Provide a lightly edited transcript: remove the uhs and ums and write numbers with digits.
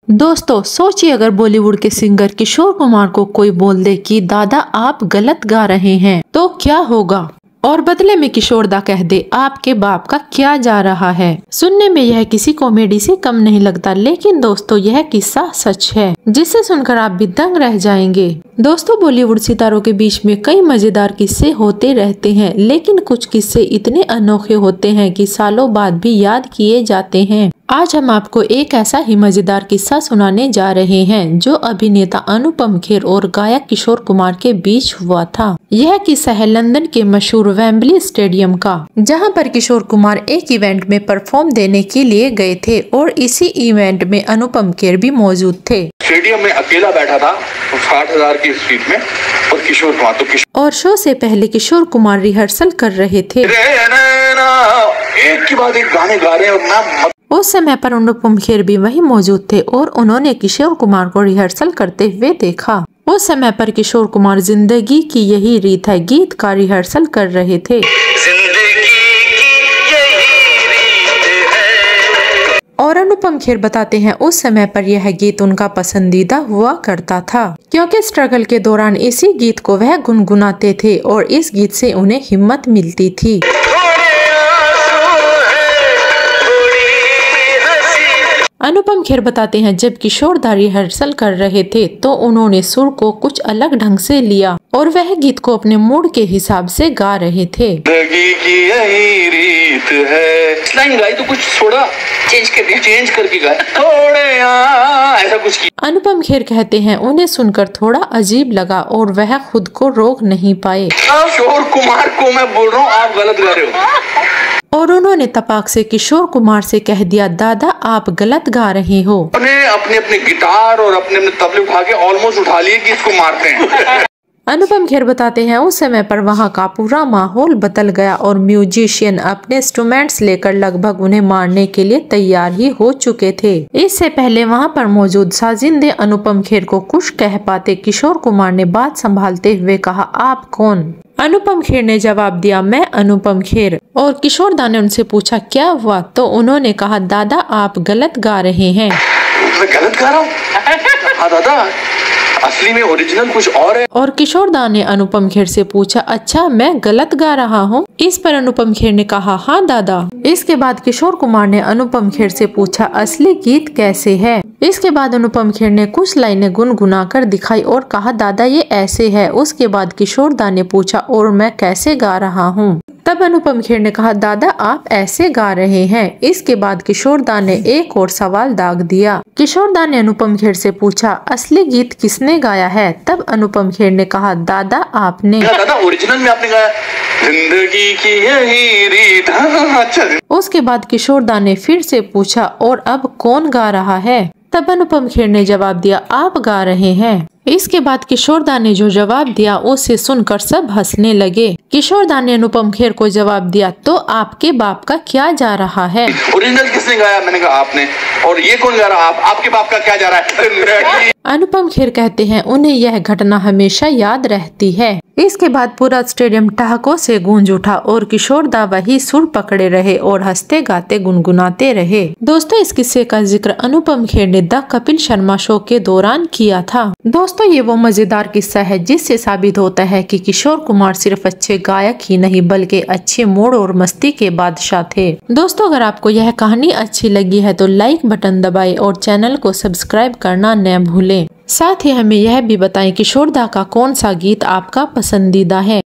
दोस्तों सोचिए अगर बॉलीवुड के सिंगर किशोर कुमार को कोई बोल दे कि दादा आप गलत गा रहे हैं तो क्या होगा, और बदले में किशोर दा कह दे आपके बाप का क्या जा रहा है। सुनने में यह किसी कॉमेडी से कम नहीं लगता, लेकिन दोस्तों यह किस्सा सच है जिसे सुनकर आप भी दंग रह जाएंगे। दोस्तों बॉलीवुड सितारों के बीच में कई मजेदार किस्से होते रहते हैं, लेकिन कुछ किस्से इतने अनोखे होते हैं कि सालों बाद भी याद किए जाते हैं। आज हम आपको एक ऐसा ही मजेदार किस्सा सुनाने जा रहे हैं जो अभिनेता अनुपम खेर और गायक किशोर कुमार के बीच हुआ था। यह किस्सा है लंदन के मशहूर वेम्बली स्टेडियम का, जहां पर किशोर कुमार एक इवेंट में परफॉर्म देने के लिए गए थे और इसी इवेंट में अनुपम खेर भी मौजूद थे। स्टेडियम में अकेला बैठा था 60,000 की स्पीड में और किशोर कुमार और शो से पहले किशोर कुमार रिहर्सल कर रहे थे। एक के बाद एक गाने गा रहे और उस समय पर अनुपम खेर भी वहीं मौजूद थे और उन्होंने किशोर कुमार को रिहर्सल करते हुए देखा। उस समय पर किशोर कुमार जिंदगी की यही रीत है गीत का रिहर्सल कर रहे थे। और अनुपम खेर बताते हैं उस समय पर यह गीत उनका पसंदीदा हुआ करता था, क्योंकि स्ट्रगल के दौरान इसी गीत को वह गुनगुनाते थे और इस गीत से उन्हें हिम्मत मिलती थी। अनुपम खेर बताते हैं जब किशोर दा रिहर्सल कर रहे थे तो उन्होंने सुर को कुछ अलग ढंग से लिया और वह गीत को अपने मूड के हिसाब से गा रहे थे। जिंदगी की यही रीत है, लाइन गाई तो कुछ थोड़ा चेंज करके गाए, थोड़े ऐसा कुछ किया। अनुपम खेर कहते हैं उन्हें सुनकर थोड़ा अजीब लगा और वह खुद को रोक नहीं पाए। किशोर कुमार को मैं बोल रहा हूँ आप गलत गा रहे हो, और उन्होंने तपाक से किशोर कुमार से कह दिया दादा आप गलत गा रहे हो। अपने गिटार और अपने तबले उठा के ऑलमोस्ट उठा लिए कि इसको मारते हैं। अनुपम खेर बताते हैं उस समय पर वहां का पूरा माहौल बदल गया और म्यूजिशियन अपने इंस्ट्रूमेंट्स लेकर लगभग उन्हें मारने के लिए तैयार ही हो चुके थे। इससे पहले वहां पर मौजूद साजिंदे अनुपम खेर को कुछ कह पाते किशोर कुमार ने बात संभालते हुए कहा आप कौन। अनुपम खेर ने जवाब दिया मैं अनुपम खेर। और किशोर दा ने उनसे पूछा क्या हुआ, तो उन्होंने कहा दादा आप गलत गा रहे हैं। मैं गलत गा रहा हूँ? हाँ दादा असली में ओरिजिनल कुछ और है। और किशोर दा ने अनुपम खेर से पूछा अच्छा मैं गलत गा रहा हूँ। इस पर अनुपम खेर ने कहा हाँ दादा। इसके बाद किशोर कुमार ने अनुपम खेर से पूछा असली गीत कैसे है। इसके बाद अनुपम खेर ने कुछ लाइनें गुनगुना कर दिखाई और कहा दादा ये ऐसे है। उसके बाद किशोर दा ने पूछा और मैं कैसे गा रहा हूँ। तब अनुपम खेर ने कहा दादा आप ऐसे गा रहे हैं। इसके बाद किशोर दा ने एक और सवाल दाग दिया। किशोर दा ने अनुपम खेर से पूछा असली गीत किसने गाया है। तब अनुपम खेर ने कहा दादा आपने। दादा ओरिजिनल में आपने गाया जिंदगी की यही रीत। अच्छा। उसके बाद किशोर दा ने फिर से पूछा और अब कौन गा रहा है। तब अनुपम खेर ने जवाब दिया आप गा रहे हैं। इसके बाद किशोर दा ने जो जवाब दिया उसे सुनकर सब हंसने लगे। किशोर दा ने अनुपम खेर को जवाब दिया तो आपके बाप का क्या जा रहा है। ओरिजिनल किसने गाया? मैंने कहा आपने। और ये कौन गा रहा? आपके बाप का क्या जा रहा है? अनुपम खेर कहते हैं उन्हें यह घटना हमेशा याद रहती है। इसके बाद पूरा स्टेडियम ठहाकों से गूंज उठा और किशोर दा वही सुर पकड़े रहे और हंसते गाते गुनगुनाते रहे। दोस्तों इस किस्से का जिक्र अनुपम खेर ने द कपिल शर्मा शो के दौरान किया था। दोस्तों ये वो मजेदार किस्सा है जिससे साबित होता है कि किशोर कुमार सिर्फ अच्छे गायक ही नहीं बल्कि अच्छे मूड और मस्ती के बादशाह थे। दोस्तों अगर आपको यह कहानी अच्छी लगी है तो लाइक बटन दबाएं और चैनल को सब्सक्राइब करना न भूलें। साथ ही हमें यह भी बताएं किशोर दा का कौन सा गीत आपका पसंदीदा है।